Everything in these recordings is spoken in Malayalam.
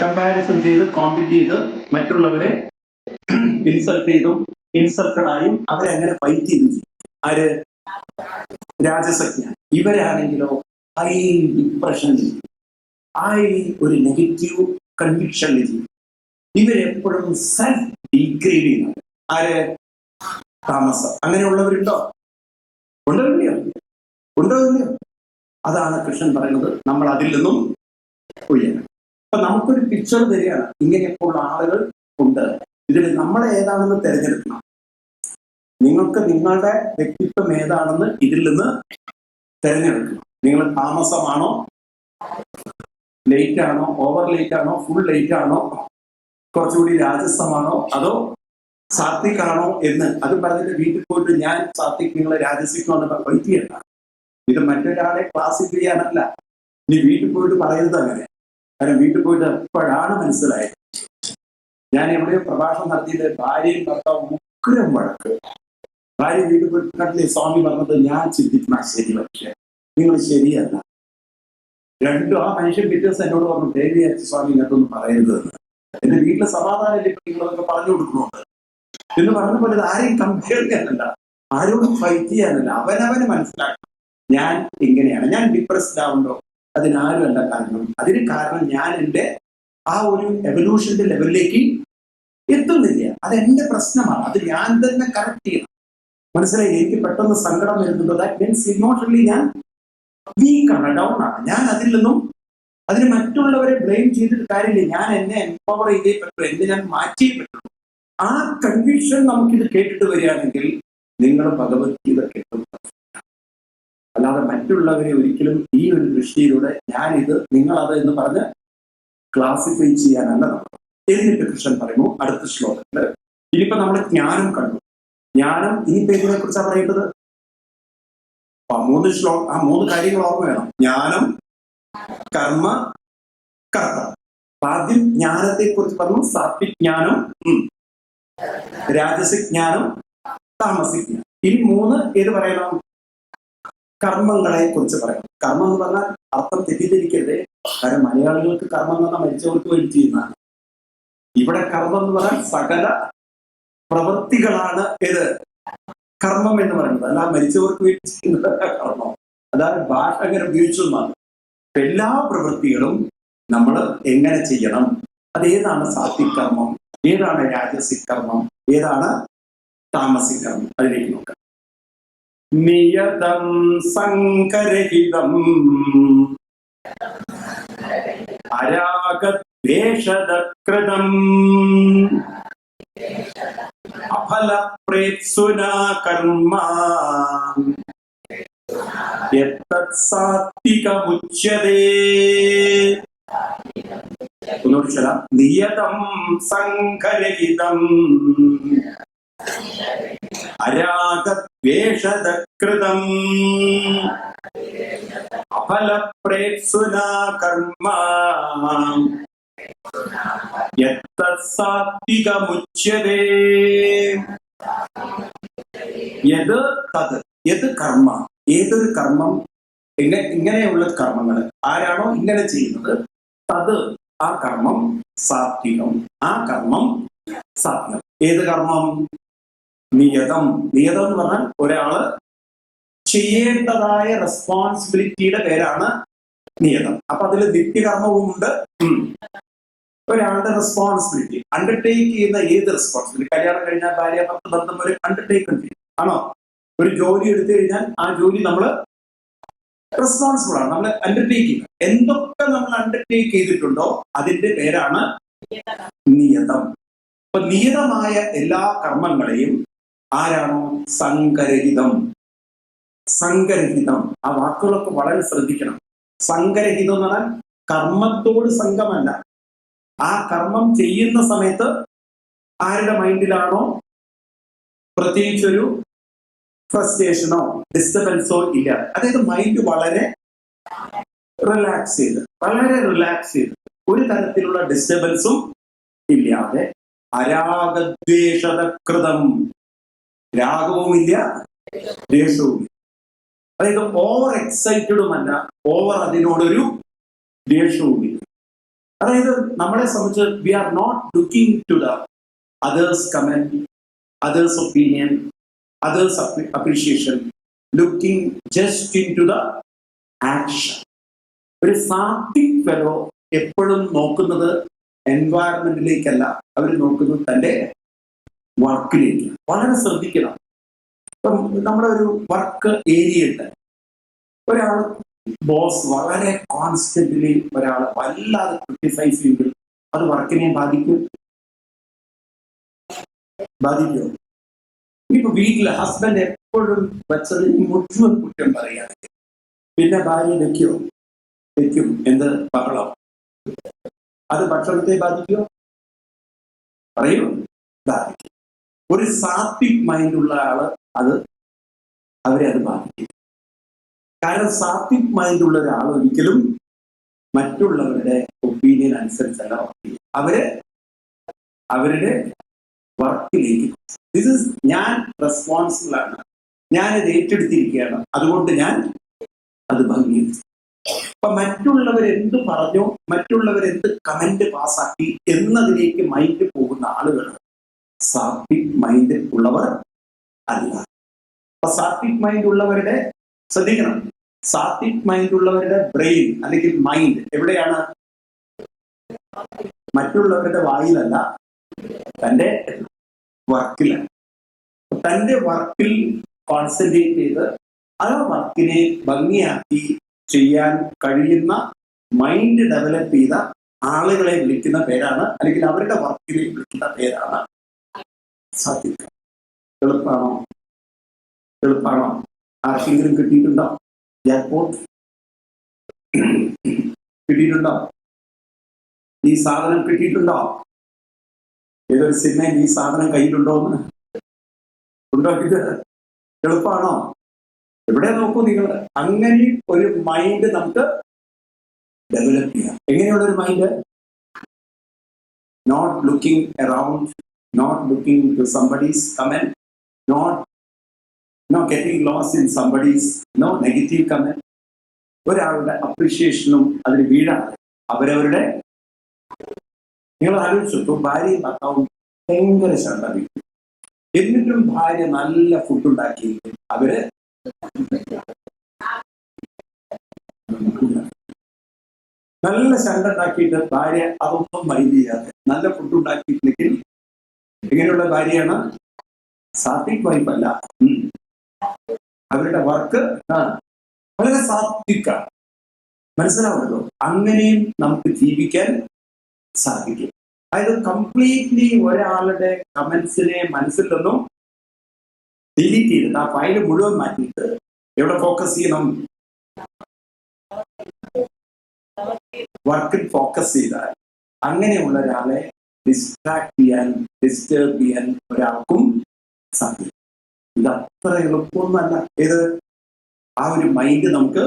കമ്പാരിസൺ ചെയ്ത് കോമ്പീറ്റ് ചെയ്ത് മറ്റുള്ളവരെ ഇൻസൾട്ട് ചെയ്തും ഇൻസൾട്ടഡായും അവരെ അങ്ങനെ ഫൈറ്റ് ചെയ്തു ചെയ്യും. ആര്? രാജസജ്ഞ. ഇവരാണെങ്കിലോ ഹൈ ഡിപ്രഷനിൽ, ഹൈ ഒരു നെഗറ്റീവ് കൺവിക്ഷനിൽ ചെയ്യും. ഇവരെപ്പോഴും സെൽഫ് ഡീഗ്രേഡ് ചെയ്യുന്നത്. ആര്? താമസം. അങ്ങനെയുള്ളവരുണ്ടോ? ഉണ്ടോ ഇല്ലയോ? ഉണ്ടോ ഇല്ലയോ? അതാണ് കൃഷ്ണൻ പറയുന്നത്, നമ്മൾ അതിൽ നിന്നും ഉയരണം. അപ്പൊ നമുക്കൊരു പിക്ചർ തരികയാണ്, ഇങ്ങനെയൊക്കെയുള്ള ആളുകൾ ഉണ്ട്. ഇതിൽ നമ്മളെ ഏതാണെന്ന് തിരഞ്ഞെടുക്കണം. നിങ്ങൾക്ക് നിങ്ങളുടെ വ്യക്തിത്വം ഏതാണെന്ന് ഇതിൽ നിന്ന് തിരഞ്ഞെടുക്കണം. നിങ്ങൾ താമസമാണോ, ലേറ്റ് ആണോ, ഓവർ ലേറ്റ് ആണോ, ഫുൾ ലേറ്റ് ആണോ, കുറച്ചുകൂടി രാജസമാണോ, അതോ സാത്വികാണോ എന്ന് അത് പറഞ്ഞിട്ട് വീട്ടിൽ പോയിട്ട് ഞാൻ സാത്വിക്, നിങ്ങളെ രാജസികമാണെന്ന് ഫൈറ്റ് ചെയ്യണ്ട. ഇത് മറ്റൊരാളെ ക്ലാസിഫൈ ചെയ്യാനല്ല. ഇനി വീട്ടിൽ പോയിട്ട് പറയുന്നത് അങ്ങനെ. കാരണം വീട്ടിൽ പോയിട്ട് എപ്പോഴാണ് മനസ്സിലായത്. ഞാൻ എവിടെയോ പ്രഭാഷണം നടത്തിയിട്ട് ഭാര്യയും ഭർത്താവും ഉഗ്രം വഴക്ക്. ഭാര്യ വീട്ടിൽ പോയിട്ട് കണ്ടില്ലേ സ്വാമി പറഞ്ഞത്, ഞാൻ ചിന്തിക്കുന്ന ശരി, പക്ഷേ നിങ്ങൾ ശരിയല്ല. രണ്ടും ആ മനുഷ്യൻ പിറ്റേ ദിവസം എന്നോട് പറഞ്ഞു, ദേവി സ്വാമി ഇങ്ങനത്തൊന്നും പറയരുതെന്ന്. എന്റെ വീട്ടിലെ സമാധാനം നിങ്ങളതൊക്കെ പറഞ്ഞു കൊടുക്കുന്നുണ്ട് എന്ന് പറഞ്ഞ പോലെ ഇത് ആരെയും കമ്പയർ ചെയ്യാനല്ല, ആരോടും ഫൈറ്റ് ചെയ്യാനല്ല. അവനവന് മനസ്സിലാക്കണം, ഞാൻ എങ്ങനെയാണ്. ഞാൻ ഡിപ്രസ്ഡ് ആവുണ്ടോ? അതിനാരുമല്ല കാരണം. അതിന് കാരണം ഞാൻ എൻ്റെ ആ ഒരു എവല്യൂഷന്റെ ലെവലിലേക്ക് എത്തുന്നില്ല. അതെന്റെ പ്രശ്നമാണ്. അത് ഞാൻ തന്നെ കറക്റ്റ് ചെയ്യണം. മനസ്സിലായി? എനിക്ക് പെട്ടെന്ന് സങ്കടം വരുന്നുണ്ട്, ദാറ്റ് മീൻസ് ഇമോഷണലി ഞാൻ വീക്കാണ്, ഡൗൺ ആണ്. ഞാൻ അതിൽ നിന്നും അതിന് മറ്റുള്ളവരെ ബ്ലെയിം ചെയ്തിട്ട് കാര്യമില്ല. ഞാൻ എന്നെ എംപവർ ചെയ്തേ പറ്റുള്ളൂ, എന്നെ ഞാൻ മാറ്റിയേ പറ്റുള്ളൂ. ആ കൺവിക്ഷൻ നമുക്കിത് കേട്ടിട്ട് വരികയാണെങ്കിൽ നിങ്ങൾ ഭഗവത്ഗീത കേട്ടു. അല്ലാതെ മറ്റുള്ളവരെ ഒരിക്കലും ഈ ഒരു ദൃഷ്ടിയിലൂടെ ഞാനിത് നിങ്ങളത് എന്ന് പറഞ്ഞ് ക്ലാസിഫൈ ചെയ്യാനല്ല നമ്മൾ. എന്നിട്ട് കൃഷ്ണൻ പറയുന്നു അടുത്ത ശ്ലോകത്തില്, ഇനിയിപ്പോ നമ്മൾ ജ്ഞാനം കണ്ടു. ജ്ഞാനം ഇനിയിപ്പോ ഇതിനെ കുറിച്ചാണ് പറയേണ്ടത്. ആ മൂന്ന് കാര്യങ്ങൾ ഓർമ്മ വേണം. ജ്ഞാനം, കർമ്മ, കർത്ത. ആദ്യം ജ്ഞാനത്തെ കുറിച്ച് പറഞ്ഞു. സാത്വിക് ജ്ഞാനം, രാജസിക് ജ്ഞാനം, താമസിക് ജ്ഞാനം. ഇനി മൂന്ന് ഏത് പറയണം? കർമ്മങ്ങളെ കുറിച്ച് പറയണം. കർമ്മം എന്ന് പറഞ്ഞാൽ അർത്ഥം തെറ്റിദ്ധരിക്കരുത്. കാരണം മലയാളികൾക്ക് കർമ്മം എന്ന് പറഞ്ഞാൽ മരിച്ചവർക്ക് വേണ്ടി ചെയ്യുന്നതാണ്. ഇവിടെ കർമ്മം എന്ന് പറഞ്ഞാൽ സകല പ്രവൃത്തികളാണ് ഏത് കർമ്മം എന്ന് പറയുന്നത്. അല്ല മരിച്ചവർക്ക് വേണ്ടി ചെയ്യുന്നത് കർമ്മം. അതാണ് ഭാഷ അങ്ങനെ ഉപയോഗിച്ചതാണ്. എല്ലാ പ്രവൃത്തികളും നമ്മൾ എങ്ങനെ ചെയ്യണം, അതേതാണ് സാത്വിക് കർമ്മം, ഏതാണ് രാജസിക് കർമ്മം, ഏതാണ് താമസിക് കർമ്മം, അതിലേക്ക് നോക്കാം. നിയതം സംകരഹിതം അരാഗദ്വേഷദകൃതം അഫലപ്രേത്സുനാ കർമ്മ യത്തത് സാത്വികമുച്യതേ. നിയതം സംകരഹിതം അരാഗദ്വേഷദകൃതം അഫലപ്രേത്സുനാ കർമ്മ യത്തത് സാത്വികമുച്യതേ. യത് തത്, യത് കർമ്മ, ഏതൊരു കർമ്മം, ഇങ്ങനെയുള്ള കർമ്മങ്ങൾ ആരാണോ ഇങ്ങനെ ചെയ്യുന്നത്, തത് ആ കർമ്മം സാത്വികം, ആ കർമ്മം സാത്വികം. ഏത് കർമ്മം? നിയതം. നിയതം എന്ന് പറഞ്ഞാൽ ഒരാള് ചെയ്യേണ്ടതായ റെസ്പോൺസിബിലിറ്റിയുടെ പേരാണ് നിയതം. അപ്പൊ അതിൽ നിത്യകർമ്മവും ഉണ്ട്. ഒരാളുടെ റെസ്പോൺസിബിലിറ്റി അണ്ടർടേക്ക് ചെയ്യുന്ന ഏത് റെസ്പോൺസിബിലിറ്റി, കല്യാണം കഴിഞ്ഞാൽ ഭാര്യ ഭർത്തൃ ബന്ധം ഒരു അണ്ടർടേക്ക് ചെയ്യും ആണോ? ഒരു ജോലി എടുത്തു കഴിഞ്ഞാൽ ആ ജോലി നമ്മൾ റെസ്പോൺസിബിൾ ആണ്, നമ്മൾ അണ്ടർടേക്ക് ചെയ്യുന്നത്. എന്തൊക്കെ നമ്മൾ അണ്ടർടേക്ക് ചെയ്തിട്ടുണ്ടോ അതിന്റെ പേരാണ് നിയതം. അപ്പൊ നിയതമായ എല്ലാ കർമ്മങ്ങളെയും ആരാണോ സംഗരഹിതം. സംഗരഹിതം, ആ വാക്കുകളൊക്കെ വളരെ ശ്രദ്ധിക്കണം. സംഗരഹിതം എന്ന് പറഞ്ഞാൽ കർമ്മത്തോട് സംഘമല്ല. ആ കർമ്മം ചെയ്യുന്ന സമയത്ത് ആരുടെ മൈൻഡിലാണോ പ്രത്യേകിച്ചൊരു ഫ്രസ്ട്രേഷനോ ഡിസ്റ്റർബൻസോ ഇല്ല. അതായത് മൈൻഡ് വളരെ റിലാക്സ് ചെയ്ത്, വളരെ റിലാക്സ് ചെയ്ത്, ഒരു തരത്തിലുള്ള ഡിസ്റ്റർബൻസും ഇല്ലാതെ അരാഗദ്വേഷതകൃതം, രാഗവുമില്ല ദ്വേഷവുമില്ല. അതായത് ഓവർ എക്സൈറ്റഡുമല്ല, ഓവർ അതിനോടൊരു ദ്വേഷവുമില്ല. അതായത് നമ്മളെ സംബന്ധിച്ച് we are not looking to the others comment, others opinion, others appreciation, looking just into the action. ഒരു സാത്വിക് ഫെലോ എപ്പോഴും നോക്കുന്നത് എൻവയറമെന്റിലേക്കല്ല, അവർ നോക്കുന്നത് തൻ്റെ വർക്കിലേക്ക്. വളരെ ശ്രദ്ധിക്കണം. ഇപ്പം നമ്മുടെ ഒരു വർക്ക് ഏരിയ ഉണ്ട്, ഒരാൾ ബോസ് വളരെ കോൺസ്റ്റന്റ്ലി ഒരാളെ വല്ലാതെ ക്രിട്ടിസൈസ് ചെയ്ത് അത് വർക്കിനെ ബാധിക്കുമോ? ഇനിയിപ്പോ വീട്ടില് ഹസ്ബൻഡ് എപ്പോഴും വെച്ചതിന് മുഴുവൻ കുറ്റം പറയുകയാണെങ്കിൽ പിന്നെ ഭാര്യ വെക്കും എന്ത് ബഹളം? അത് ഭക്ഷണത്തെ ബാധിക്കുമോ? പറയൂ, ബാധിക്കും. ഒരു സാത്വിക് മൈൻഡുള്ള ആള് അവരെ അത് ബാധിക്കും. കാരണം സാത്വിക് മൈൻഡുള്ള ഒരാൾ ഒരിക്കലും മറ്റുള്ളവരുടെ ഒപ്പീനിയൻ അനുസരിച്ചല്ല വർക്ക് ചെയ്യും. അവരുടെ വർക്കിലേക്ക് ഞാൻ റെസ്പോൺസിബിൾ ആണ്, ഞാനിത് ഏറ്റെടുത്തിരിക്കുകയാണ്, അതുകൊണ്ട് ഞാൻ അത് ഭംഗിയാക്കി. അപ്പൊ മറ്റുള്ളവരെന്ത് പറഞ്ഞു, മറ്റുള്ളവരെന്ത് കമന്റ് പാസ്സാക്കി എന്നതിലേക്ക് മൈൻഡ് പോകുന്ന ആളുകൾ സാത്വിക് മൈൻഡ് ഉള്ളവർ അല്ല. അപ്പൊ സാത്വിക് മൈൻഡ് ഉള്ളവരുടെ, ശ്രദ്ധിക്കണം, സാത്വിക് മൈൻഡ് ഉള്ളവരുടെ ബ്രെയിൻ അല്ലെങ്കിൽ മൈൻഡ് എവിടെയാണ്? മറ്റുള്ളവരുടെ വായിലല്ല, തൻ്റെ വർക്കിലാണ്. തൻ്റെ വർക്കിൽ കോൺസെൻട്രേറ്റ് ചെയ്ത് ആ വർക്കിനെ ഭംഗിയാക്കി ചെയ്യാൻ കഴിയുന്ന മൈൻഡ് ഡെവലപ്പ് ചെയ്ത ആളുകളെ വിളിക്കുന്ന പേരാണ്, അല്ലെങ്കിൽ അവരുടെ വർക്കിനെ വിളിക്കുന്ന പേരാണ് സാത്വിക. എളുപ്പാണോ? ആർക്കെങ്കിലും കിട്ടിയിട്ടുണ്ടോ? ജാക്ക്പോട്ട് കിട്ടിയിട്ടുണ്ടോ? ഈ സാധനം കിട്ടിയിട്ടുണ്ടോ? ഏതൊരു സിനിമയിൽ ഈ സാധനം കയ്യിലുണ്ടോ എന്ന് ഉണ്ടോ? ഇത് എളുപ്പമാണോ? എവിടെ നോക്കൂ നിങ്ങൾ. അങ്ങനെ ഒരു മൈൻഡ് നമുക്ക് ഡെവലപ്പ് ചെയ്യാം. എങ്ങനെയുള്ള ഒരു mind? Not looking around, not looking to somebody's comment, not getting lost in somebody's negative comment. ഒരാളുടെ അപ്രീഷിയേഷനും അതിന് വീഴാതെ അവരവരുടെ, നിങ്ങൾ ആലോചിച്ചു, ഭാര്യയും ഭർത്താവും ഭയങ്കര ശ്രദ്ധ വീട്ടും, എന്നിട്ടും ഭാര്യ നല്ല ഫുഡ് ഉണ്ടാക്കി അവര് നല്ല ശണ്ട ഉണ്ടാക്കിയിട്ട് ഭാര്യ അതൊന്നും മൈൻഡ് ചെയ്യാതെ നല്ല ഫുഡ് ഉണ്ടാക്കിയിട്ടില്ലെങ്കിൽ എങ്ങനെയുള്ള ഭാര്യയാണ്? സാത്വിക് വൈഫ് അല്ല. അവരുടെ വർക്ക് വളരെ സാത്വിക്കാണ്. മനസ്സിലാവുമല്ലോ? അങ്ങനെയും നമുക്ക് ജീവിക്കാൻ സാധിക്കും. അതായത് കംപ്ലീറ്റ്ലി ഒരാളുടെ കമന്റ്സിനെ മനസ്സിൽ നിന്നും ഡിലീറ്റ് ചെയ്തിട്ട് ആ ഫയൽ മുഴുവൻ മാറ്റിയിട്ട് എവിടെ ഫോക്കസ് ചെയ്യണം? വർക്കിൽ ഫോക്കസ് ചെയ്താൽ അങ്ങനെയുള്ള ഒരാളെ ഡിസ്ട്രാക്ട് ചെയ്യാൻ, ഡിസ്റ്റർബ് ചെയ്യാൻ ഒരാൾക്കും സാധിക്കും. ഇത് അത്ര എളുപ്പമൊന്നുമല്ല. ഏത് ആ ഒരു മൈൻഡ് നമുക്ക്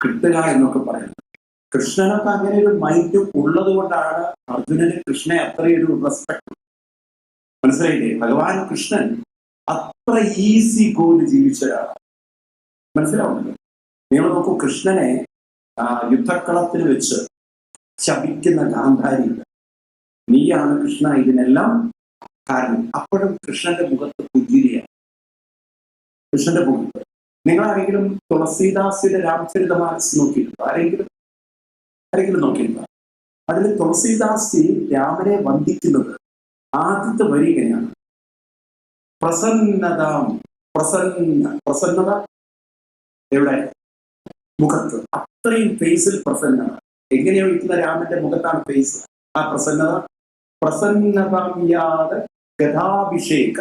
കിട്ടുക എന്നൊക്കെ പറയുന്നത്. കൃഷ്ണനൊക്കെ അങ്ങനെ ഒരു മൈൻഡ് ഉള്ളത് കൊണ്ടാണ് അർജുനന് കൃഷ്ണനെ അത്രയൊരു റെസ്പെക്ട്. മനസ്സിലായില്ലേ? ഭഗവാൻ കൃഷ്ണൻ അത്ര ഈസി ഗോയിൽ ജീവിച്ച ഒരാളാണ്. മനസ്സിലാവുന്നുണ്ട്? നിങ്ങൾ നോക്കൂ, കൃഷ്ണനെ യുദ്ധക്കളത്തിൽ വെച്ച് ശപിക്കുന്ന ഗാന്ധാരിയുണ്ട്. നീയാണ് കൃഷ്ണ ഇതിനെല്ലാം കാരണം. അപ്പോഴും കൃഷ്ണന്റെ മുഖത്ത് പുഞ്ചിരിയാണ്. കൃഷ്ണന്റെ മുഖത്ത് നിങ്ങളാരെങ്കിലും തുളസീദാസിന്റെ രാമചരിതമാനസ് നോക്കിയിട്ടുണ്ടോ? ആരെങ്കിലും നോക്കിയിട്ടുണ്ടോ? അതിൽ തുളസീദാസ് രാമനെ വന്ദിക്കുന്നത് ആദ്യത്തെ വരി ഇങ്ങനെയാണ്: പ്രസന്നത എവിടെ? മുഖത്ത്. അത്രയും ഫേസിൽ പ്രസന്നത. എങ്ങനെയോ ഇരിക്കുന്ന രാമന്റെ മുഖത്താണ് ഫേസ്. ആ പ്രസന്നത ഗതാഭിഷേക.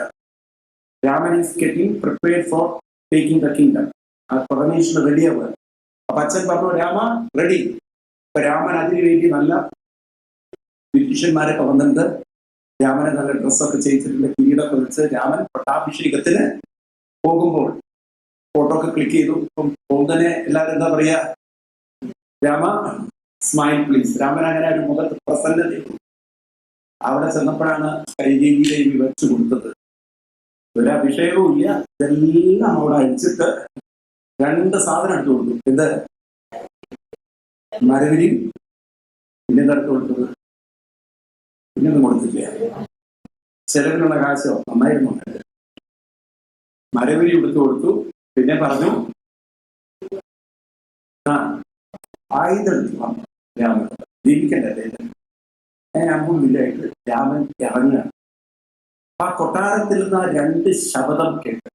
Raman is getting prepared for taking the kingdom. ആ പ്രൊഡനേഷൻ റെഡിയാവുക. അപ്പൊ അച്ഛൻ പറഞ്ഞു, രാമ റെഡി. അപ്പൊ രാമൻ അതിനുവേണ്ടി നല്ല ബ്രിട്ടീഷന്മാരൊക്കെ വന്നിട്ട് രാമനെ നല്ല ഡ്രസ്സൊക്കെ ചെയ്തിട്ടുണ്ട്, കിരീടമൊക്കെ വെച്ച് രാമൻ പട്ടാഭിഷേകത്തിന് പോകുമ്പോൾ ഫോട്ടോ ഒക്കെ ക്ലിക്ക് ചെയ്തു. പോകുന്നതിനെ എല്ലാവരും എന്താ പറയാ? Rama smile please. രാമൻ അങ്ങനെ ഒരു മുഖത്ത് പ്രസന്നത. അവിടെ ചെന്നപ്പോഴാണ് കൈകേയി ദേവി വെച്ചു കൊടുത്തത്. ഒരു അഭിഷേകവും ഇല്ല, ഇതെല്ലാം അവിടെ അഴിച്ചിട്ട് 2 സാധനം എടുത്തു കൊടുത്തു. എന്ത്? മരവിരിയും പിന്നെ തരത്ത് കൊടുത്തത് പിന്നൊന്നും കൊടുത്തില്ല. ചെലവിനുള്ള കാശോ നന്നായിരുന്നു. മരവിരി എടുത്തു കൊടുത്തു. പിന്നെ പറഞ്ഞു ആയുധം രാമൻ ജീവിക്കണ്ടേ. ഞാൻ അമ്പുമില്ലായിട്ട് രാമൻ ഇറങ്ങുകയാണ്. ആ കൊട്ടാരത്തിൽ നിന്ന് ആ 2 ശബ്ദം കേട്ട്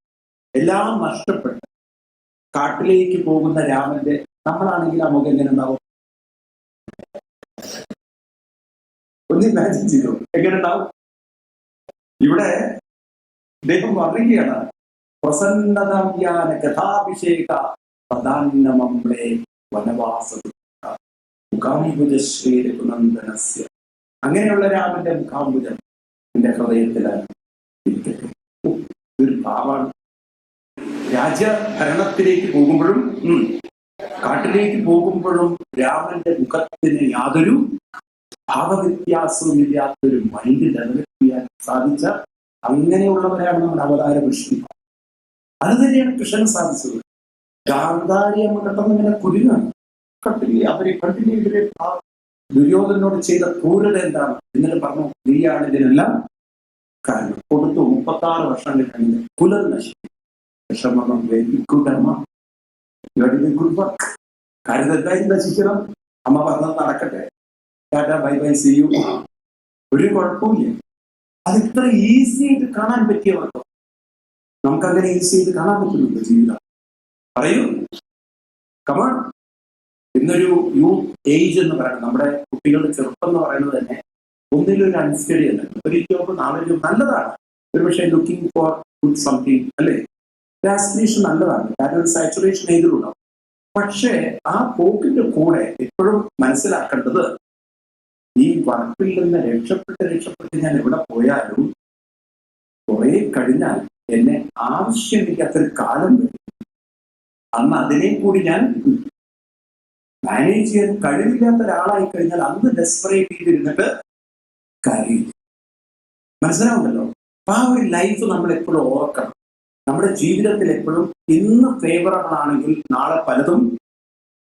എല്ലാം നഷ്ടപ്പെട്ട് കാട്ടിലേക്ക് പോകുന്ന രാമന്റെ നമ്മളാണെങ്കിൽ ആ മുഖം എങ്ങനെ ഉണ്ടാവും? ഒന്ന് ഇമാജിൻ ചെയ്തു എങ്ങനെ ഉണ്ടാവും? ഇവിടെ അദ്ദേഹം പറയുകയാണ്, പ്രസന്നതാമ്യാന കഥാഭിഷേക പ്രധാനമംബ്രേ വനവാസ മുഖാംബുജശ്രീരഘുനന്ദനസ്യ. അങ്ങനെയുള്ള രാമന്റെ മുഖാംബുജം എന്റെ ഹൃദയത്തിലാണ് ഇരിക്കട്ടെ. ഒരു പാവാണ്. രാജ്യഭരണത്തിലേക്ക് പോകുമ്പോഴും കാട്ടിലേക്ക് പോകുമ്പോഴും രാമന്റെ മുഖത്തിന് യാതൊരു ഭാവവ്യത്യാസവും ഇല്ലാത്തൊരു മൈൻഡ് ഡെവലപ്പ് ചെയ്യാൻ സാധിച്ച അങ്ങനെയുള്ളവരാണ് നമ്മുടെ അവതാര പുരുഷൻ. അത് തന്നെയാണ് കൃഷ്ണൻ സാധിച്ചത്. ഗാന്ധാരി അമ്മ പെട്ടെന്ന് ഇങ്ങനെ കുരുങ്ങാണ്. അവരെ കണ്ടില്ലേ ദുര്യോധനോട് ചെയ്ത ക്രൂരത എന്താണ്? എന്നിട്ട് പറഞ്ഞു, നീയാണ് ഇതിനെല്ലാം കാരണം. കൊടുത്തു 36 വർഷം കഴിഞ്ഞ് കുലം നശിക്കും. വിഷമം വെരി ഗുഡ് അമ്മ, ഗുഡ് വർക്ക്. കാര്യം എന്തായാലും നശിക്കണം. അമ്മ പറഞ്ഞത് നടക്കട്ടെ, tata bye bye see you. ഒരു കുഴപ്പമില്ല. അത് ഇത്ര ഈസി ആയിട്ട് കാണാൻ പറ്റിയവർക്ക് നമുക്കങ്ങനെ ഈസി ആയിട്ട് കാണാൻ പറ്റുന്നുണ്ട് ജീവിതം. പറയൂ, കമോൺ. ഇന്നൊരു യൂത്ത് ഏജ് എന്ന് പറയുന്നത്, നമ്മുടെ കുട്ടികളുടെ ചെറുപ്പം എന്ന് പറയുന്നത് തന്നെ ഒന്നിലൊരു അൺസ്റ്റഡി അല്ല. ഒരു ജോബ് നാളെ നല്ലതാണ്, ഒരു പക്ഷേ ലുക്കിംഗ് ഫോർ ഗുഡ് സംതിങ് അല്ലേ, ആസ്പിറേഷൻ നല്ലതാണ്, കാരണം ഒരു സാച്ചുറേഷൻ ഏതിലുണ്ടാവും. പക്ഷേ ആ പോക്കിന്റെ കൂടെ എപ്പോഴും മനസ്സിലാക്കേണ്ടത്, ഈ വർക്കിൽ നിന്ന് രക്ഷപ്പെട്ട് ഞാൻ എവിടെ പോയാലും കുറെ കഴിഞ്ഞാൽ എന്നെ ആവശ്യമില്ലാത്തൊരു കാലം വരും. അന്ന് അതിനെ കൂടി ഞാൻ മാനേജ് ചെയ്യാൻ കഴിവില്ലാത്ത ഒരാളായി കഴിഞ്ഞാൽ അന്ന് ഡെസ്പറേറ്റ് ചെയ്തിരുന്നിട്ട് കാര്യം മനസ്സിലാവുന്നല്ലോ. അപ്പൊ ആ ഒരു ലൈഫ് നമ്മൾ എപ്പോഴും ഓർക്കണം. നമ്മുടെ ജീവിതത്തിൽ എപ്പോഴും ഇന്ന് ഫേവറബിൾ ആണെങ്കിൽ നാളെ പലതും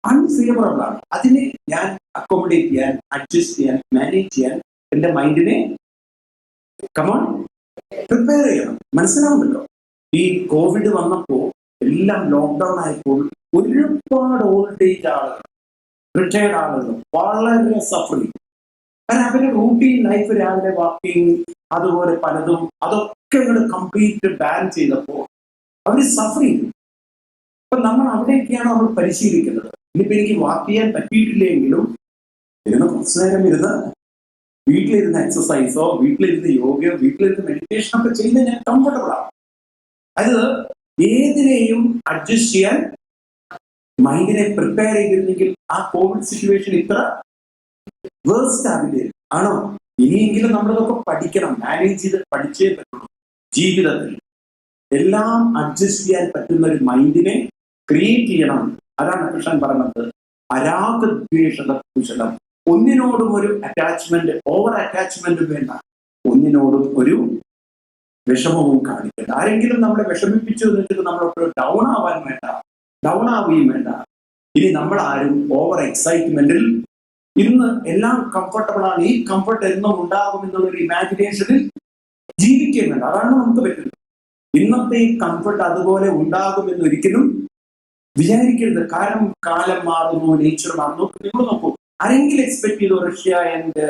അൺഫേവറബിൾ ആണ്. അതിനെ ഞാൻ അക്കോമഡേറ്റ് ചെയ്യാൻ, അഡ്ജസ്റ്റ് ചെയ്യാൻ, മാനേജ് ചെയ്യാൻ എന്റെ മൈൻഡിനെ കമോൺ പ്രിപ്പയർ ചെയ്യണം. മനസ്സിലാവുന്നല്ലോ. ഈ കോവിഡ് വന്നപ്പോൾ എല്ലാം ലോക്ക്ഡൌൺ ആയപ്പോൾ ഒരുപാട് ഓൾഡ് ഏജ് ആളുകൾ, റിട്ടയർഡ് ആളുകൾ വളരെ സഫർ ചെയ്തു. കാരണം അവരുടെ റൂട്ടീൻ ലൈഫ്, രാവിലെ വാക്കിംഗ്, അതുപോലെ പലതും അതൊക്കെ കംപ്ലീറ്റ് ബാൻ ചെയ്തപ്പോൾ അവർ സഫർ ചെയ്തു. അപ്പൊ നമ്മൾ അവിടെയൊക്കെയാണ് നമ്മൾ പരിശീലിക്കുന്നത്. ഇനിയിപ്പോ എനിക്ക് വാക്ക് ചെയ്യാൻ പറ്റിയിട്ടില്ലെങ്കിലും കുറച്ചു നേരം ഇരുന്ന് വീട്ടിലിരുന്ന് എക്സസൈസോ, വീട്ടിലിരുന്ന് യോഗയോ, വീട്ടിലിരുന്ന് മെഡിറ്റേഷനോ ഒക്കെ ചെയ്യുന്നത് ഞാൻ കംഫർട്ടബിൾ ആണ്. അത് ഏതിനെയും അഡ്ജസ്റ്റ് ചെയ്യാൻ മൈൻഡിനെ പ്രിപ്പയർ ചെയ്തിരുന്നെങ്കിൽ ആ കോവിഡ് സിറ്റുവേഷൻ ഇത്ര വേഴ്സ്റ്റ് ആവില്ലേ? ആണോ? ഇനിയെങ്കിലും നമ്മളിതൊക്കെ പഠിക്കണം, മാനേജ് ചെയ്ത് പഠിച്ചേ പറ്റുള്ളൂ. ജീവിതത്തിൽ എല്ലാം അഡ്ജസ്റ്റ് ചെയ്യാൻ പറ്റുന്ന ഒരു മൈൻഡിനെ ക്രിയേറ്റ് ചെയ്യണം. അതാണ് കൃഷ്ണൻ പറഞ്ഞത്, അരാഗദ്വേഷത കുശലം. ഒന്നിനോടും ഒരു അറ്റാച്ച്മെന്റ്, ഓവർ അറ്റാച്ച്മെന്റ് വേണ്ട, ഒന്നിനോടും ഒരു വിഷമവും കാണിക്കണ്ട. ആരെങ്കിലും നമ്മളെ വിഷമിപ്പിച്ചു എന്നിട്ട് നമ്മളെപ്പോഴും ഡൗൺ ആവാൻ വേണ്ട, ഡൗൺ ആവുകയും വേണ്ട. ഇനി നമ്മൾ ആരും ഓവർ എക്സൈറ്റ്മെന്റിൽ ഇന്ന് എല്ലാം കംഫർട്ടബിൾ ആണ്, ഈ കംഫർട്ട് എന്നും ഉണ്ടാകും എന്നുള്ളൊരു ഇമാജിനേഷനിൽ ജീവിക്കുകയും വേണ്ട. അതാണ് നമുക്ക് പറ്റുന്നത്. ഇന്നത്തെ ഈ കംഫർട്ട് അതുപോലെ ഉണ്ടാകുമെന്ന് ഒരിക്കലും വിചാരിക്കരുത്. കാരണം കാലം മാറുന്നു, നേച്ചർ മാറുന്നു. നിങ്ങൾ നോക്കൂ, ആരെങ്കിലും എക്സ്പെക്ട് ചെയ്തു റഷ്യ ആൻഡ്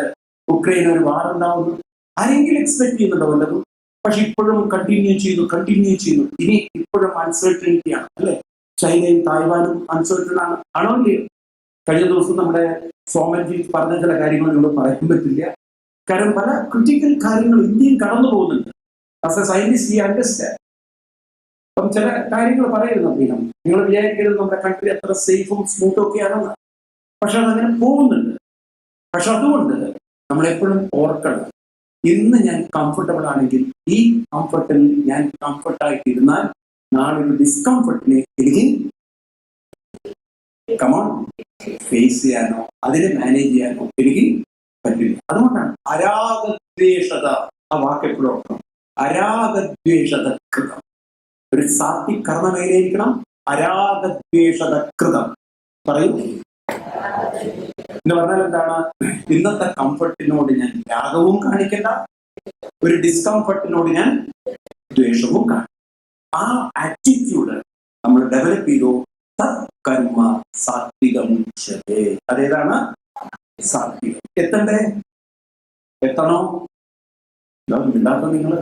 ഉക്രൈൻ ഒരു വാർ ഉണ്ടാവുന്നു? ആരെങ്കിലും എക്സ്പെക്ട് ചെയ്യുന്നുണ്ടോ വല്ലതും? പക്ഷെ ഇപ്പോഴും കണ്ടിന്യൂ ചെയ്യുന്നു. ഇനി ഇപ്പോഴും അൺസർട്ടനിറ്റിയാണ് അല്ലെ? ചൈനയും തായ്വാനും അൺസർട്ടൺ ആണ്, ആണോ ഇല്ലയോ? കഴിഞ്ഞ ദിവസം നമ്മുടെ സോമൻജി പറഞ്ഞ ചില കാര്യങ്ങൾ നിങ്ങൾ പറയാൻ പറ്റില്ല. കാരണം പല ക്രിട്ടിക്കൽ കാര്യങ്ങൾ ഇന്ത്യയിൽ കടന്നു പോകുന്നുണ്ട്. ആസ് എ സയന്റിസ്റ്റ് ഈ അണ്ടർസ്റ്റാൻഡ്. അപ്പം ചില കാര്യങ്ങൾ പറയുന്നു അദ്ദേഹം. നിങ്ങൾ വിചാരിക്കരുത് നമ്മുടെ കൺട്രി അത്ര സേഫും സ്മൂത്തും ഒക്കെയാണെന്ന്. പക്ഷെ അതങ്ങനെ പോകുന്നുണ്ട്. പക്ഷെ അതുകൊണ്ട് നമ്മളെപ്പോഴും ഓർക്കണം, ഇന്ന് ഞാൻ കംഫർട്ടബിൾ ആണെങ്കിൽ ഈ കംഫർട്ടിൽ ഞാൻ കംഫർട്ടായിട്ട് ഇരുന്നാൽ നാളെ ഒരു ഡിസ്കംഫർട്ടിനെ എനിക്ക് കമോൺ ഫേസ് ചെയ്യാനോ അതിനെ മാനേജ് ചെയ്യാനോ എനിക്ക് പറ്റില്ല. അതുകൊണ്ടാണ് അരാഗദ്വേഷത, ആ വാക്ക് എപ്പോഴും ഓർക്കണം. അരാഗദ്വേഷത കൃതം. ഒരു സാത്വിക് കർമ്മം എങ്ങനെയിരിക്കണം? അരാഗദ്വേഷത കൃതം. പറയൂ. എന്ന് പറഞ്ഞാൽ എന്താണ്? ഇന്നത്തെ കംഫർട്ടിനോട് ഞാൻ ത്യാഗവും കാണിക്കണ്ട, ഒരു ഡിസ്കംഫർട്ടിനോട് ഞാൻ ദ്വേഷവും കാണിക്കും. ആ ആറ്റിറ്റ്യൂഡ് നമ്മൾ ഡെവലപ്പ് ചെയ്തു. തത്കർമ്മ സാത്വികം ഉച്യത്തെ. അതേതാണ്? സാത്വികം. എത്തണ്ടേ? എത്തണോ? ഉണ്ടാക്കുന്ന നിങ്ങൾ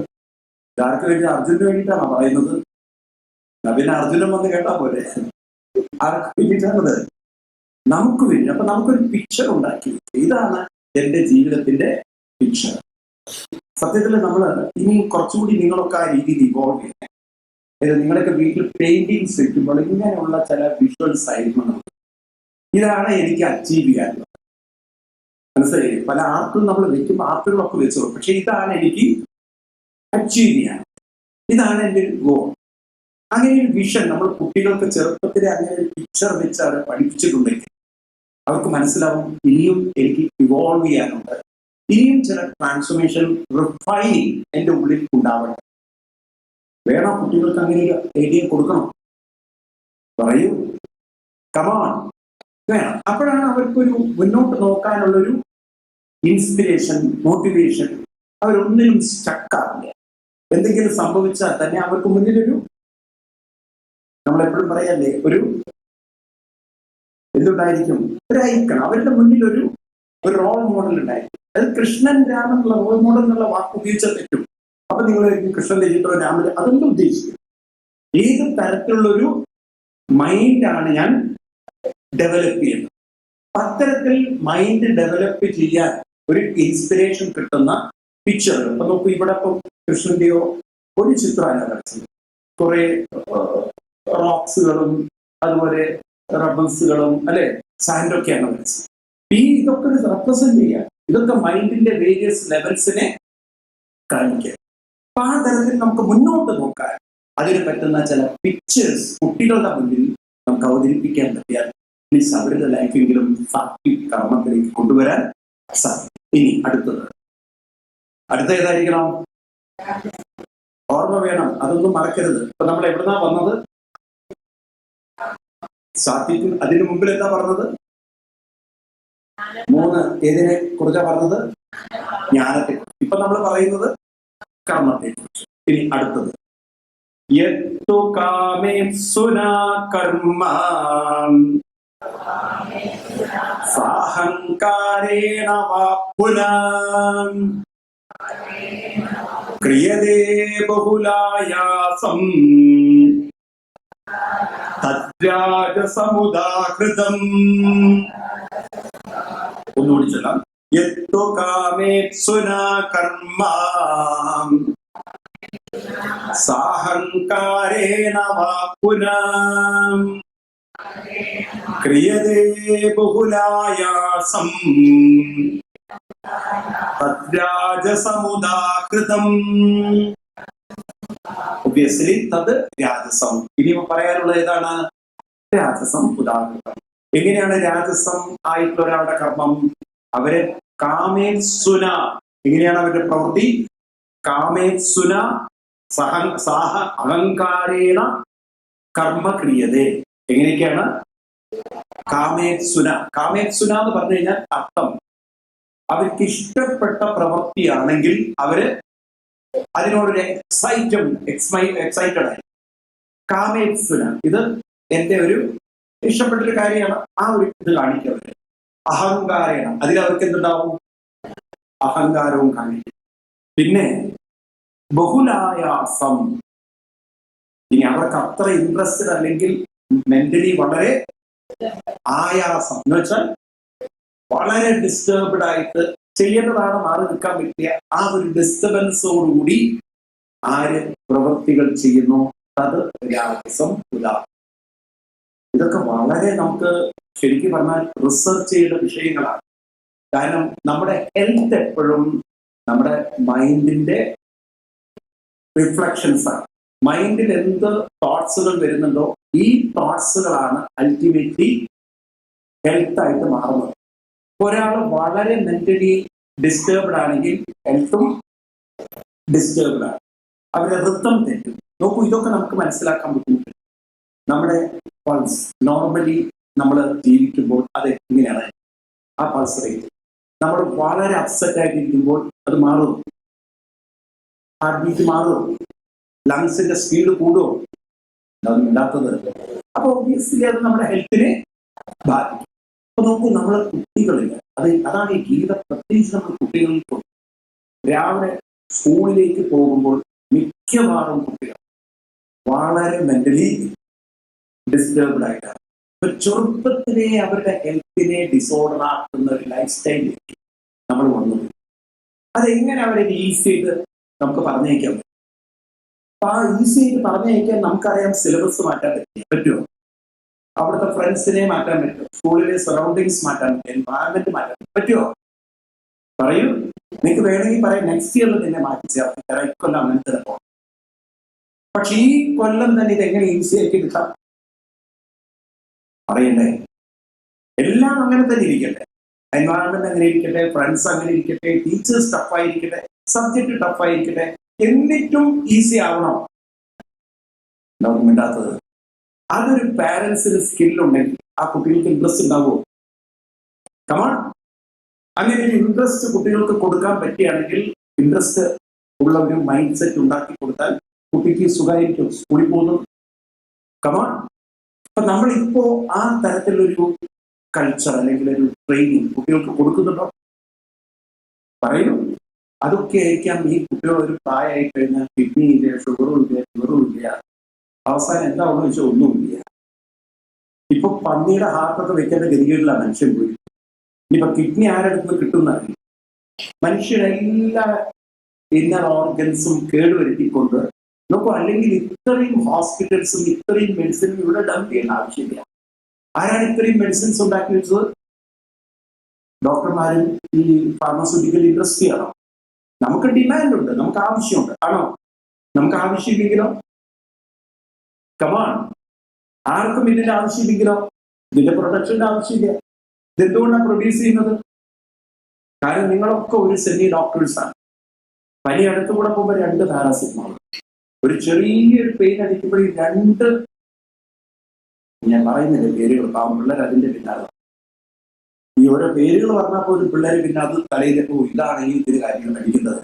ഇതാർക്ക് വേണ്ടി? അർജുനന് വേണ്ടിയിട്ടാണോ പറയുന്നത്? പിന്നെ അർജുനൻ വന്ന് കേട്ടാ പോലെ. ആർക്ക് വേണ്ടിയിട്ടാണത്? നമുക്ക് വേണ്ടി. അപ്പൊ നമുക്കൊരു പിക്ചർ ഉണ്ടാക്കി. ഇതാണ് എന്റെ ജീവിതത്തിന്റെ പിക്ചർ. സത്യത്തിൽ നമ്മൾ ഇനി കുറച്ചുകൂടി നിങ്ങളൊക്കെ ആ രീതിയിൽ ഇവോൾവ് ചെയ്യണം. നിങ്ങളൊക്കെ വീട്ടിൽ പെയിന്റിങ്സ് വെക്കുമ്പോൾ ഇങ്ങനെയുള്ള ചില വിഷ്വൽസ് ആയിരിക്കും നമുക്ക്. ഇതാണ് എനിക്ക് അച്ചീവ് ചെയ്യാനുള്ളത്. മനസ്സിലായി? പല ആർട്ടും നമ്മൾ വെക്കുമ്പോൾ ആർട്ടുകളൊക്കെ വെച്ചോ, പക്ഷെ ഇതാണ് എനിക്ക് അച്ചീവ് ചെയ്യാൻ, ഇതാണ് എൻ്റെ ഒരു ഗോൾ. അങ്ങനെ ഒരു വിഷൻ നമ്മൾ കുട്ടികൾക്ക് ചെറുപ്പത്തിലെ അങ്ങനെ ഒരു പിക്ചർ വെച്ച് അവരെ പഠിപ്പിച്ചിട്ടുണ്ടെങ്കിൽ അവർക്ക് മനസ്സിലാവും ഇനിയും എനിക്ക് ഇവോൾവ് ചെയ്യാനുണ്ട്, ഇനിയും ചില ട്രാൻസ്ഫോർമേഷൻ, റിഫൈനിങ് എൻ്റെ ഉള്ളിൽ ഉണ്ടാവണം. വേണം കുട്ടികൾക്ക് അങ്ങനെ ഒരു ഐഡിയ കൊടുക്കണം. പറയൂ, കമോൺ, വേണം. അപ്പോഴാണ് അവർക്കൊരു മുന്നോട്ട് നോക്കാനുള്ളൊരു ഇൻസ്പിരേഷൻ, മോട്ടിവേഷൻ. അവരൊന്നിനും സ്റ്റക്കാറില്ല. എന്തെങ്കിലും സംഭവിച്ചാൽ തന്നെ അവർക്ക് മുന്നിലൊരു, നമ്മളെപ്പോഴും പറയല്ലേ, ഒരു എന്തുണ്ടായിരിക്കും? ഒരു ഐക്കൺ. അവരുടെ മുന്നിൽ ഒരു റോൾ മോഡൽ ഉണ്ടായിരിക്കും. അത് കൃഷ്ണൻ രാമൻ എന്നുള്ള റോൾ മോഡൽ എന്നുള്ള വാക്ക് ഉപയോഗിച്ചാൽ തെറ്റും. അപ്പൊ നിങ്ങൾ കൃഷ്ണന്റെ ചിത്രം, രാമന്റെ, അതൊന്നും ഉദ്ദേശിക്കും. ഏത് തരത്തിലുള്ളൊരു മൈൻഡാണ് ഞാൻ ഡെവലപ്പ് ചെയ്യുന്നത്? അത്തരത്തിൽ മൈൻഡ് ഡെവലപ്പ് ചെയ്യാൻ ഒരു ഇൻസ്പിറേഷൻ കിട്ടുന്ന പിക്ചറുകൾ. അപ്പൊ നോക്കൂ, ഇവിടെ ഇപ്പം കൃഷ്ണന്റെയോ ഒരു ചിത്രമല്ല വരച്ചത്, കുറെ റോക്സുകളും അതുപോലെ റബിൾസുകളും അല്ലെ സാൻഡൊക്കെയാണ് വരച്ചത്. ഇതൊക്കെ റെപ്രസെന്റ് ചെയ്യാൻ, ഇതൊക്കെ മൈൻഡിന്റെ വേരിയസ് ലെവൽസിനെ കാണിക്കുക. അപ്പൊ ആ തരത്തിൽ നമുക്ക് മുന്നോട്ട് നോക്കാൻ അതിന് പറ്റുന്ന ചില പിക്ചേഴ്സ് കുട്ടികളുടെ മുന്നിൽ നമുക്ക് അവതരിപ്പിക്കാൻ പറ്റിയാൽ പ്ലീസ് അവരുടെ ലൈഫെങ്കിലും സാത്വിക കർമ്മത്തിലേക്ക് കൊണ്ടുവരാൻ സാധിക്കും. ഇനി അടുത്ത ഏതായിരിക്കണം? ഓർമ്മ വേണം, അതൊന്നും മറക്കരുത്. ഇപ്പൊ നമ്മൾ എവിടുന്നാ വന്നത്? സാത്വിക. അതിന് മുമ്പിൽ എന്താ പറഞ്ഞത്? 3. ഏതിനെ കുറിച്ചാ പറഞ്ഞത്? ജ്ഞാനത്തെ കുറിച്ച്. ഇപ്പൊ നമ്മൾ പറയുന്നത് കർമ്മത്തെ കുറിച്ച്. ഇനി അടുത്തത്, യത്തു കാമേപ്സുനാ കർമ്മ സാഹങ്കാരേണ വാ പുനഃ ക്രിയതേ ബഹുലായാസം തദ്രാജസമുദാഹൃതം. ഒന്നുകൂടി ചൊല്ലാം. യത്തു കാമേപ്സുനാ കർമ്മ സാഹങ്കാരേണ വാ പുനഃ ക്രിയതേ ബഹുലായാസം തദ്രാജസമുദാഹൃതം. ഒബ്വിയസ്ലി തത് രാജസം. ഇനി പറയാനുള്ളത് ഏതാണ്? രാജസം ഉദാഹൃതം. എങ്ങനെയാണ് രാജസം ആയിട്ടുള്ള ഒരാളുടെ കർമ്മം? അവര് കാമേത്സുന. എങ്ങനെയാണ് അവരുടെ പ്രവൃത്തി? കാമേത്സുന സാഹ അഹങ്കാരേണ കർമ്മ ക്രിയതേ. എങ്ങനെയൊക്കെയാണ്? കാമേത്സുന. കാമേത്സുന എന്ന് പറഞ്ഞു കഴിഞ്ഞാൽ അർത്ഥം, അവർക്ക് ഇഷ്ടപ്പെട്ട പ്രവൃത്തിയാണെങ്കിൽ അവര് അതിനോടൊരു എക്സൈറ്റഡ് ആയി. കാമേത്സുന, ഇത് എന്റെ ഒരു ഇഷ്ടപ്പെട്ടൊരു കാര്യമാണ്, ആ ഒരു ഇത് കാണിക്കവര്. അഹങ്കാരേണ, അതിൽ അവർക്ക് എന്തുണ്ടാവും? അഹങ്കാരവും കാണിക്കും. പിന്നെ ബഹുലായാസം, ഇനി അവർക്ക് അത്ര ഇൻട്രസ്റ്റഡ് അല്ലെങ്കിൽ മെന്റലി വളരെ ആയാസം എന്ന് വെച്ചാൽ വളരെ ഡിസ്റ്റർബ്ഡ് ആയിട്ട് ചെയ്യേണ്ടതാണ്, മാറി നിൽക്കാൻ പറ്റിയ ആ ഒരു ഡിസ്റ്റർബൻസോടുകൂടി ആര് പ്രവൃത്തികൾ ചെയ്യുന്നു, അത് രാജസം ഉദാഹരണം. ഇതൊക്കെ വളരെ നമുക്ക് ശരിക്കും പറഞ്ഞാൽ റിസർച്ച് ചെയ്യേണ്ട വിഷയങ്ങളാണ്. കാരണം നമ്മുടെ ഹെൽത്ത് എപ്പോഴും നമ്മുടെ മൈൻഡിന്റെ റിഫ്ലക്ഷൻസ് ആണ്. മൈൻഡിൽ എന്ത് തോട്ട്സുകൾ വരുന്നുണ്ടോ ഈ തോട്ട്സുകളാണ് അൾട്ടിമേറ്റ്ലി ഹെൽത്ത് ആയിട്ട് മാറുന്നത്. ഒരാൾ വളരെ മെന്റലി ഡിസ്റ്റർബ്ഡ് ആണെങ്കിൽ ഹെൽത്തും ഡിസ്റ്റർബ്ഡ് ആണ്, അവരുടെ റിതം തെറ്റും. നോക്കൂ, ഇതൊക്കെ നമുക്ക് മനസ്സിലാക്കാൻ ബുദ്ധിമുട്ടുണ്ട്. നമ്മുടെ പൾസ് നോർമലി നമ്മൾ ജീവിക്കുമ്പോൾ അത് എങ്ങനെയാണ്? ആ പൾസ് റേറ്റ്. നമ്മൾ വളരെ അപ്സെറ്റ് ആയിട്ടിരിക്കുമ്പോൾ അത് മാറും, ഹാർട്ട് ബീറ്റ് മാറും, ലങ്സിന്റെ സ്പീഡ് കൂടും, അതൊന്നും ഇല്ലാത്തത്. അപ്പൊ ഒബ്വിയസ്ലി അത് നമ്മുടെ ഹെൽത്തിനെ ബാധിക്കും. അപ്പൊ നോക്കൂ, നമ്മളെ കുട്ടികളില്ല, അതാണ് ഈ ഗീത പ്രത്യേകിച്ച് നമ്മൾ കുട്ടികൾക്ക് രാവിലെ സ്കൂളിലേക്ക് പോകുമ്പോൾ മിക്കവാറും കുട്ടികൾ വളരെ മെന്റലി ഡിസ്റ്റർബ്ഡ് ആയിട്ടാണ്. ഇപ്പൊ ചെറുപ്പത്തിലെ അവരുടെ ഹെൽത്തിനെ ഡിസോർഡർ ആക്കുന്ന ഒരു ലൈഫ് സ്റ്റൈലിലേക്ക് നമ്മൾ വന്നു. അതെങ്ങനെ അവരെ ഈസി ചെയ്ത് നമുക്ക് പറഞ്ഞയക്കാൻ പറ്റും? അപ്പൊ ആ ഈസി ആയിട്ട് പറഞ്ഞയക്കാൻ നമുക്കറിയാം, സിലബസ് മാറ്റാൻ പറ്റുമോ? അവിടുത്തെ ഫ്രണ്ട്സിനെ മാറ്റാൻ പറ്റും, സ്കൂളിലെ സറൗണ്ടിങ്സ് മാറ്റാൻ പറ്റും, എൻവയറമെന്റ് മാറ്റാൻ പറ്റുമോ? പറയൂ. നിങ്ങൾക്ക് വേണമെങ്കിൽ പറയാം, നെക്സ്റ്റ് ഇയറിൽ നിന്നെ മാറ്റി ചേർത്ത് ഇക്കൊല്ലം അങ്ങനെ തന്നെ പോകണം. പക്ഷെ ഈ കൊല്ലം തന്നെ ഇതെങ്ങനെ ഈസി ആക്കി എടുക്കാം? പറയണ്ടേ? എല്ലാം അങ്ങനെ തന്നെ ഇരിക്കട്ടെ, എൻവയറമെന്റ് അങ്ങനെ ഇരിക്കട്ടെ, ഫ്രണ്ട്സ് അങ്ങനെ ഇരിക്കട്ടെ, ടീച്ചേഴ്സ് ടഫായിരിക്കട്ടെ, സബ്ജക്ട് ടഫായിരിക്കട്ടെ, എന്നിട്ടും ഈസി ആവണോ? മിണ്ടാത്തത്. അതൊരു പാരന്റ്സിന് സ്കില്ലുണ്ടെങ്കിൽ ആ കുട്ടികൾക്ക് ഇൻട്രസ്റ്റ് ഉണ്ടാവുമോ? കമാൺ. അങ്ങനെ ഒരു ഇൻട്രസ്റ്റ് കുട്ടികൾക്ക് കൊടുക്കാൻ പറ്റുകയാണെങ്കിൽ, ഇൻട്രസ്റ്റ് ഉള്ള ഒരു മൈൻഡ് സെറ്റ് ഉണ്ടാക്കി കൊടുത്താൽ കുട്ടിക്ക് സുഖമായിരിക്കും സ്കൂളിൽ പോകുന്നു. കമാൺ. അപ്പൊ നമ്മളിപ്പോ ആ തരത്തിലൊരു കൾച്ചർ അല്ലെങ്കിൽ ഒരു ട്രെയിനിങ് കുട്ടികൾക്ക് കൊടുക്കുന്നുണ്ടോ? പറയൂ. അതൊക്കെ ആയിരിക്കാം ഈ കുട്ടികൾ ഒരു പ്രായമായി കഴിഞ്ഞാൽ കിഡ്നി ഇല്ല, ഷുഗറും ഇല്ല, അവസാനം എന്താണെന്ന് വെച്ചാൽ ഒന്നുമില്ല. ഇപ്പൊ പന്നിയുടെ ഹാർട്ടൊക്കെ വെക്കേണ്ട ഗതികേടിലാണ് മനുഷ്യൻ പോയി. ഇനിയിപ്പൊ കിഡ്നി ആരെടുത്ത് കിട്ടുന്നറിയില്ല. മനുഷ്യരെല്ലാ ഇന്നർ ഓർഗൻസും കേടുവരുത്തിക്കൊണ്ട് നോക്കൂ. അല്ലെങ്കിൽ ഇത്രയും ഹോസ്പിറ്റൽസും ഇത്രയും മെഡിസിനും ഇവിടെ ഡംപ് ചെയ്യേണ്ട ആവശ്യമില്ല. ആരാണ് ഇത്രയും മെഡിസിൻസ് ഉണ്ടാക്കി വെച്ചത്? ഡോക്ടർമാരും ഈ ഫാർമസ്യൂട്ടിക്കൽ ഇൻഡസ്ട്രിയാണോ? നമുക്ക് ഡിമാൻഡ് ഉണ്ട്, നമുക്ക് ആവശ്യമുണ്ട്. ആണോ? നമുക്ക് ആവശ്യമില്ലെങ്കിലോ? കമാൺ. ആർക്കും ഇതിന്റെ ആവശ്യമില്ലെങ്കിലോ? ഇതിന്റെ പ്രൊഡക്ഷന്റെ ആവശ്യമില്ല. ഇതെന്തുകൊണ്ടാണ് പ്രൊഡ്യൂസ് ചെയ്യുന്നത്? കാരണം നിങ്ങളൊക്കെ ഒരു സെമി ഡോക്ടേഴ്സാണ്. പനി അടുത്തുകൂടെ പോകുമ്പോൾ 2 പാരാസിറ്റമോൾ, ഒരു ചെറിയൊരു പെയിൻ അടിക്കുമ്പോൾ 2, ഞാൻ പറയുന്നില്ല പേരുകൾ, പാവം പിള്ളേർ അതിന്റെ പിന്നാലെ. ഈ ഓരോ പേരുകൾ പറഞ്ഞപ്പോൾ ഒരു പിള്ളേർ പിന്നെ അത് തലയിലേക്ക് ഇതാണെങ്കിൽ ഇതിന് കാര്യങ്ങൾ അടിക്കുന്നത്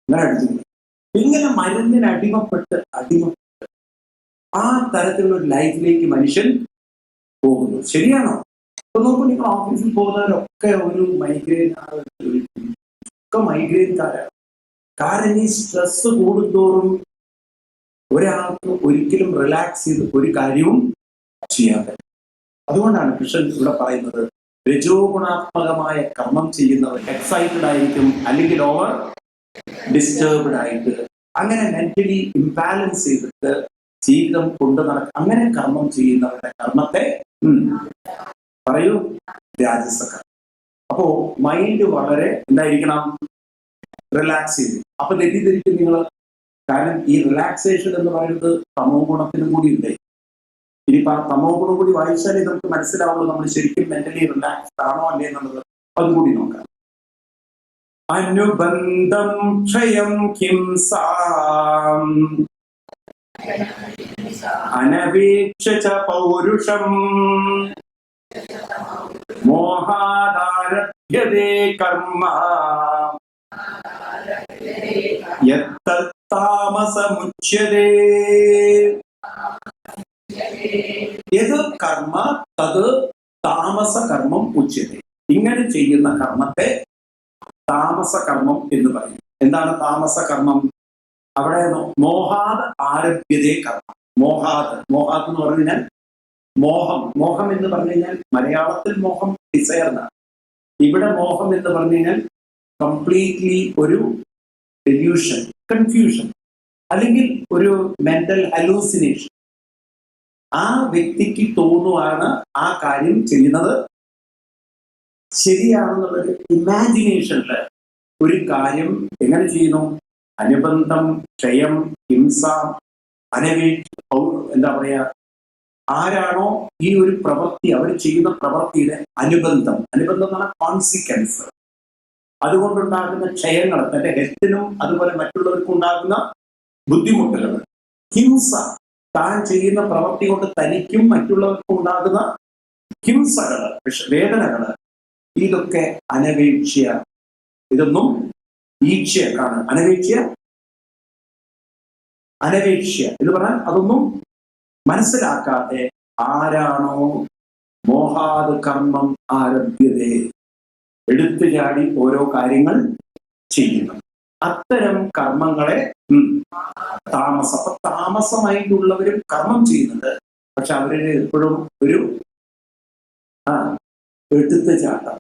അങ്ങനെ അടിക്കുന്നു. ഇങ്ങനെ മരുന്നിന് അടിമപ്പെട്ട് ആ തരത്തിലുള്ള ഒരു ലൈഫിലേക്ക് മനുഷ്യൻ പോകുന്നു. ശരിയാണോ? ഇപ്പൊ നോക്കൂ, നിങ്ങൾ ഓഫീസിൽ പോകുന്നവരൊക്കെ ഒരു മൈഗ്രെയിൻ ഒക്കെ മൈഗ്രെയിൻകാരാണ്. കാരണം ഈ സ്ട്രെസ് കൂടുന്തോറും ഒരാൾക്ക് ഒരിക്കലും റിലാക്സ് ചെയ്ത് ഒരു കാര്യവും ചെയ്യാൻ പറ്റും. അതുകൊണ്ടാണ് കൃഷ്ണൻ ഇവിടെ പറയുന്നത്, രജോ ഗുണാത്മകമായ കർമ്മം ചെയ്യുന്നവർ എക്സൈറ്റഡ് ആയിരിക്കും, അല്ലെങ്കിൽ ഓവർ ഡിസ്റ്റർബ്ഡ് ആയിട്ട്, അങ്ങനെ മെന്റലി ഇംബാലൻസ് ചെയ്തിട്ട് ജീവിതം കൊണ്ടു അങ്ങനെ കർമ്മം ചെയ്യുന്നവരുടെ കർമ്മത്തെ പറയൂ രാജസകർമ്മം. അപ്പോ മൈൻഡ് വളരെ എന്തായിരിക്കണം? റിലാക്സ് ചെയ്തു. അപ്പൊ തെറ്റിദ്ധരിക്കും നിങ്ങൾ. കാരണം ഈ റിലാക്സേഷൻ എന്ന് പറയുന്നത് തമോ ഗുണത്തിനും കൂടി ഉണ്ട്. ഇനിയിപ്പോ ആ തമോ ഗുണം കൂടി വായിച്ചാലേ നമുക്ക് മനസ്സിലാവുള്ളൂ നമ്മൾ ശരിക്കും മെന്റലി റിലാക്സ്ഡ് ആണോ അല്ലേ എന്നുള്ളത്. അതും കൂടി നോക്കാം. അനുബന്ധം ക്ഷയം ഹിംസാം അനപേക്ഷ പൗരുഷം മോഹാദാരഭ്യതേ കർമ്മ യത്തത്താമസമുച്യതേ. യത് കർമ്മ തത് താമസ കർമ്മം ഉച്യതേ. ഇങ്ങനെ ചെയ്യുന്ന കർമ്മത്തെ താമസ കർമ്മം എന്ന് പറയും. എന്താണ് താമസ കർമ്മം? അവിടെ മോഹാദ് ആരഭ്യതേ കർമ്മം. മോഹാദ് എന്ന് പറഞ്ഞു കഴിഞ്ഞാൽ മോഹം എന്ന് പറഞ്ഞു കഴിഞ്ഞാൽ മലയാളത്തിൽ മോഹം ഡിസയർ എന്നാണ്. ഇവിടെ മോഹം എന്ന് പറഞ്ഞു കഴിഞ്ഞാൽ കംപ്ലീറ്റ്ലി ഒരു ഡെല്യൂഷൻ, കൺഫ്യൂഷൻ, അല്ലെങ്കിൽ ഒരു മെന്റൽ ഹലൂസിനേഷൻ. ആ വ്യക്തിക്ക് തോന്നുവാണ് ആ കാര്യം ചെയ്യുന്നത് ശരിയാണെന്നുള്ളൊരു ഇമാജിനേഷനില് ഒരു കാര്യം എങ്ങനെ ചെയ്യുന്നു? അനുബന്ധം ക്ഷയം ഹിംസ അനവീക്ഷ എന്താ പറയാ, ആരാണോ ഈ ഒരു പ്രവൃത്തി അവർ ചെയ്യുന്ന പ്രവൃത്തിയുടെ അനുബന്ധം എന്ന് പറഞ്ഞാൽ കോൺസിക്വൻസ്, അതുകൊണ്ടുണ്ടാകുന്ന ക്ഷയങ്ങൾ, തന്റെ ഹെൽത്തിനും അതുപോലെ മറ്റുള്ളവർക്കും ഉണ്ടാകുന്ന ബുദ്ധിമുട്ടുകൾ, ഹിംസ, താൻ ചെയ്യുന്ന പ്രവൃത്തി കൊണ്ട് തനിക്കും മറ്റുള്ളവർക്കും ഉണ്ടാകുന്ന ഹിംസകള്, വേദനകള്, ഇതൊക്കെ അനപേക്ഷ്യ. ഇതൊന്നും ഈക്ഷയാണ്. അനപേക്ഷ്യ എന്ന് പറഞ്ഞാൽ അതൊന്നും മനസ്സിലാക്കാതെ ആരാണോ മോഹാത് കർമ്മം ആരഭ്യതേ, എടുത്തു ചാടി ഓരോ കാര്യങ്ങൾ ചെയ്യുന്നു, അത്തരം കർമ്മങ്ങളെ താമസമായിട്ടുള്ളവരും കർമ്മം ചെയ്യുന്നുണ്ട്. പക്ഷെ അവരുടെ എപ്പോഴും ഒരു എടുത്തുചാട്ടം.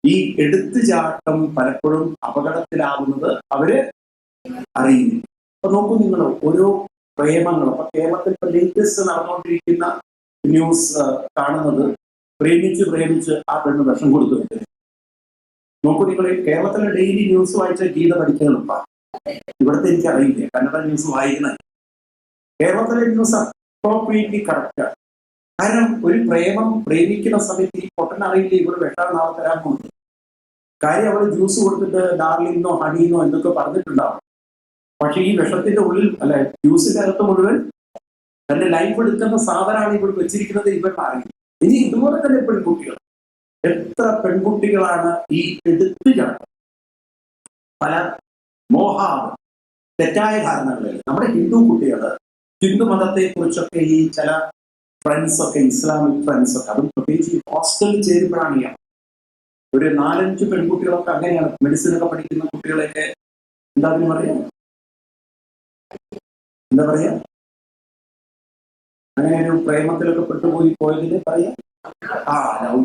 ഈ എടുത്തുചാട്ടം പലപ്പോഴും അപകടത്തിലാവുന്നത് അവര് അറിയുന്നു. അപ്പൊ നോക്കൂ നിങ്ങൾ, ഓരോ പ്രേമങ്ങളും. അപ്പൊ കേരളത്തിൽ ഇപ്പൊ ലേറ്റസ്റ്റ് നടന്നുകൊണ്ടിരിക്കുന്ന ന്യൂസ് കാണുന്നത്, പ്രേമിച്ച് ആ പെണ്ണ് വിഷം കൊടുത്തു. നോക്കൂ നിങ്ങൾ, കേരളത്തിലെ ഡെയിലി ന്യൂസ് വായിച്ച ഗീത പഠിക്കുന്നുണ്ട്. ഇവിടുത്തെ എനിക്ക് അറിയില്ല, കന്നഡ ന്യൂസ് വായിക്കുന്നത്. കേരളത്തിലെ ന്യൂസ് അപ്രോപ്രിയേറ്റ്ലി കറക്റ്റാണ്. കാരണം ഒരു പ്രേമിക്കുന്ന സമയത്ത് ഈ പൊട്ടൻ അറിയില്ല ഇവിടെ വിഷം നാളെ തരാൻ പോകുന്നത്. കാര്യം അവൾ ജ്യൂസ് കൊടുത്തിട്ട് ഡാർലിന്നോ ഹണിന്നോ എന്തൊക്കെ പറഞ്ഞിട്ടുണ്ടാവും. പക്ഷെ ഈ വിഷത്തിന്റെ ഉള്ളിൽ ജ്യൂസിന്റെ അകത്ത് മുഴുവൻ തന്റെ ലൈഫ് എടുക്കുന്ന സാധനമാണ് ഇവിടെ വെച്ചിരിക്കുന്നത്. ഇവർക്ക് അറിയില്ല. ഇനി ഇതുപോലെ തന്നെ പെൺകുട്ടികൾ, എത്ര പെൺകുട്ടികളാണ് ഈ എടുത്തുചാട്ടം, പല മോഹാവ്, തെറ്റായ ധാരണകളിൽ. നമ്മുടെ ഹിന്ദു കുട്ടികള് ഹിന്ദു മതത്തെ കുറിച്ചൊക്കെ ഈ ചില ഫ്രണ്ട്സൊക്കെ, ഇസ്ലാമിക് ഫ്രണ്ട്സൊക്കെ, അതും പ്രത്യേകിച്ച് ഹോസ്റ്റലിൽ ചേരുമ്പോഴാണ് ഒരു 4-5 പെൺകുട്ടികളൊക്കെ അങ്ങനെയാണ്. മെഡിസിനൊക്കെ പഠിക്കുന്ന കുട്ടികളെയൊക്കെ എന്താ പറയാ അങ്ങനെ ഒരു പ്രേമത്തിലൊക്കെ പോയതിന് പറയാ ലവ്